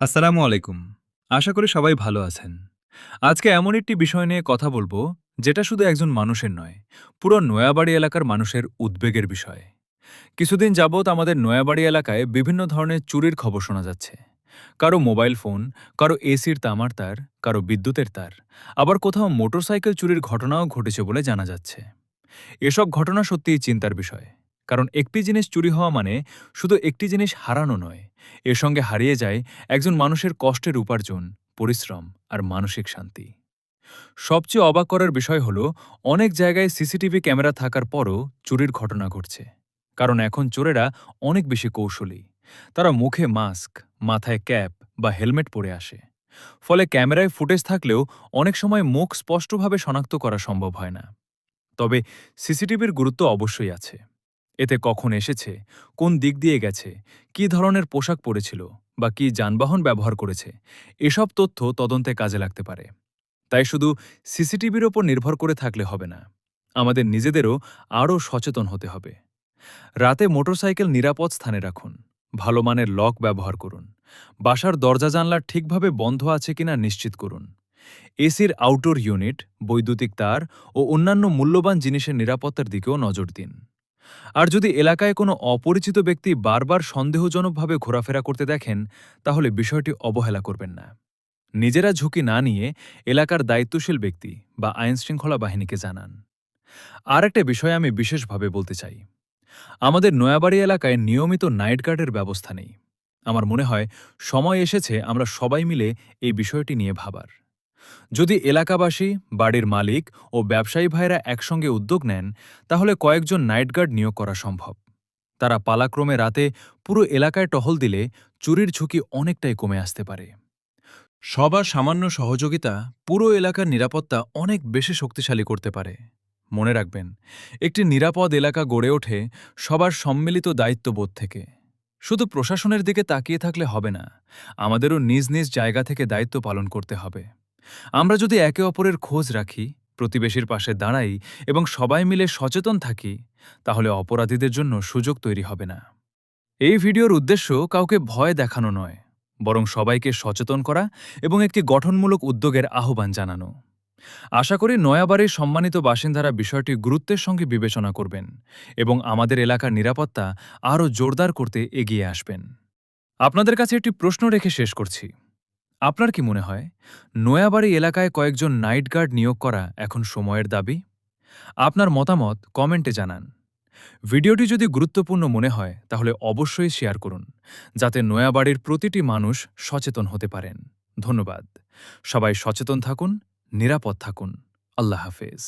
আসসালামু আলাইকুম। আশা করি সবাই ভালো আছেন। আজকে এমন একটি বিষয় নিয়ে কথা বলবো, যেটা শুধু একজন মানুষের নয়, পুরো নয়াবাড়ি এলাকার মানুষের উদ্বেগের বিষয়। কিছুদিন যাবৎ আমাদের নয়াবাড়ি এলাকায় বিভিন্ন ধরনের চুরির খবর শোনা যাচ্ছে। কারো মোবাইল ফোন, কারো এসির তামার তার, কারো বিদ্যুতের তার, আবার কোথাও মোটরসাইকেল চুরির ঘটনাও ঘটেছে বলে জানা যাচ্ছে। এসব ঘটনা সত্যিই চিন্তার বিষয়। কারণ একটি জিনিস চুরি হওয়া মানে শুধু একটি জিনিস হারানো নয়, এর সঙ্গে হারিয়ে যায় একজন মানুষের কষ্টের উপার্জন, পরিশ্রম আর মানসিক শান্তি। সবচেয়ে অবাক করার বিষয় হলো, অনেক জায়গায় সিসিটিভি ক্যামেরা থাকার পরও চুরির ঘটনা ঘটছে। কারণ এখন চোরেরা অনেক বেশি কৌশলী। তারা মুখে মাস্ক, মাথায় ক্যাপ বা হেলমেট পরে আসে। ফলে ক্যামেরায় ফুটেজ থাকলেও অনেক সময় মুখ স্পষ্টভাবে শনাক্ত করা সম্ভব হয় না। তবে সিসিটিভির গুরুত্ব অবশ্যই আছে। এতে কখন এসেছে, কোন দিক দিয়ে গেছে, কী ধরনের পোশাক পরেছিল বা কী যানবাহন ব্যবহার করেছে, এসব তথ্য তদন্তে কাজে লাগতে পারে। তাই শুধু সিসিটিভির ওপর নির্ভর করে থাকলে হবে না, আমাদের নিজেদেরও আরও সচেতন হতে হবে। রাতে মোটরসাইকেল নিরাপদ স্থানে রাখুন, ভালো মানের লক ব্যবহার করুন, বাসার দরজা জানলা ঠিকভাবে বন্ধ আছে কিনা নিশ্চিত করুন। এসির আউটডোর ইউনিট, বৈদ্যুতিক তার ও অন্যান্য মূল্যবান জিনিসের নিরাপত্তার দিকেও নজর দিন। আর যদি এলাকায় কোনো অপরিচিত ব্যক্তি বারবার সন্দেহজনকভাবে ঘোরাফেরা করতে দেখেন, তাহলে বিষয়টি অবহেলা করবেন না। নিজেরা ঝুঁকি না নিয়ে এলাকার দায়িত্বশীল ব্যক্তি বা আইনশৃঙ্খলা বাহিনীকে জানান। আর একটা বিষয় আমি বিশেষভাবে বলতে চাই, আমাদের নয়াবাড়ি এলাকায় নিয়মিত নাইট গার্ডের ব্যবস্থা নেই। আমার মনে হয় সময় এসেছে আমরা সবাই মিলে এই বিষয়টি নিয়ে ভাবার। যদি এলাকাবাসী, বাড়ির মালিক ও ব্যবসায়ী ভাইরা একসঙ্গে উদ্যোগ নেন, তাহলে কয়েকজন নাইট গার্ড নিয়োগ করা সম্ভব। তারা পালাক্রমে রাতে পুরো এলাকায় টহল দিলে চুরির ঝুঁকি অনেকটাই কমে আসতে পারে। সবার সামান্য সহযোগিতা পুরো এলাকার নিরাপত্তা অনেক বেশি শক্তিশালী করতে পারে। মনে রাখবেন, একটি নিরাপদ এলাকা গড়ে ওঠে সবার সম্মিলিত দায়িত্ববোধ থেকে। শুধু প্রশাসনের দিকে তাকিয়ে থাকলে হবে না, আমাদেরও নিজ নিজ জায়গা থেকে দায়িত্ব পালন করতে হবে। আমরা যদি একে অপরের খোঁজ রাখি, প্রতিবেশীর পাশে দাঁড়াই এবং সবাই মিলে সচেতন থাকি, তাহলে অপরাধীদের জন্য সুযোগ তৈরি হবে না। এই ভিডিওর উদ্দেশ্য কাউকে ভয় দেখানো নয়, বরং সবাইকে সচেতন করা এবং একটি গঠনমূলক উদ্যোগের আহ্বান জানানো। আশা করি নয়াবাড়ির সম্মানিত বাসিন্দারা বিষয়টি গুরুত্বের সঙ্গে বিবেচনা করবেন এবং আমাদের এলাকার নিরাপত্তা আরও জোরদার করতে এগিয়ে আসবেন। আপনাদের কাছে একটি প্রশ্ন রেখে শেষ করছি। আপনার কি মনে হয়, নয়াবাড়ি এলাকায় কয়েকজন নাইট গার্ড নিয়োগ করা এখন সময়ের দাবি? আপনার মতামত কমেন্টে জানান। ভিডিওটি যদি গুরুত্বপূর্ণ মনে হয় তাহলে অবশ্যই শেয়ার করুন, যাতে নয়াবাড়ির প্রতিটি মানুষ সচেতন হতে পারেন। ধন্যবাদ। সবাই সচেতন থাকুন, নিরাপদ থাকুন। আল্লাহ হাফেজ।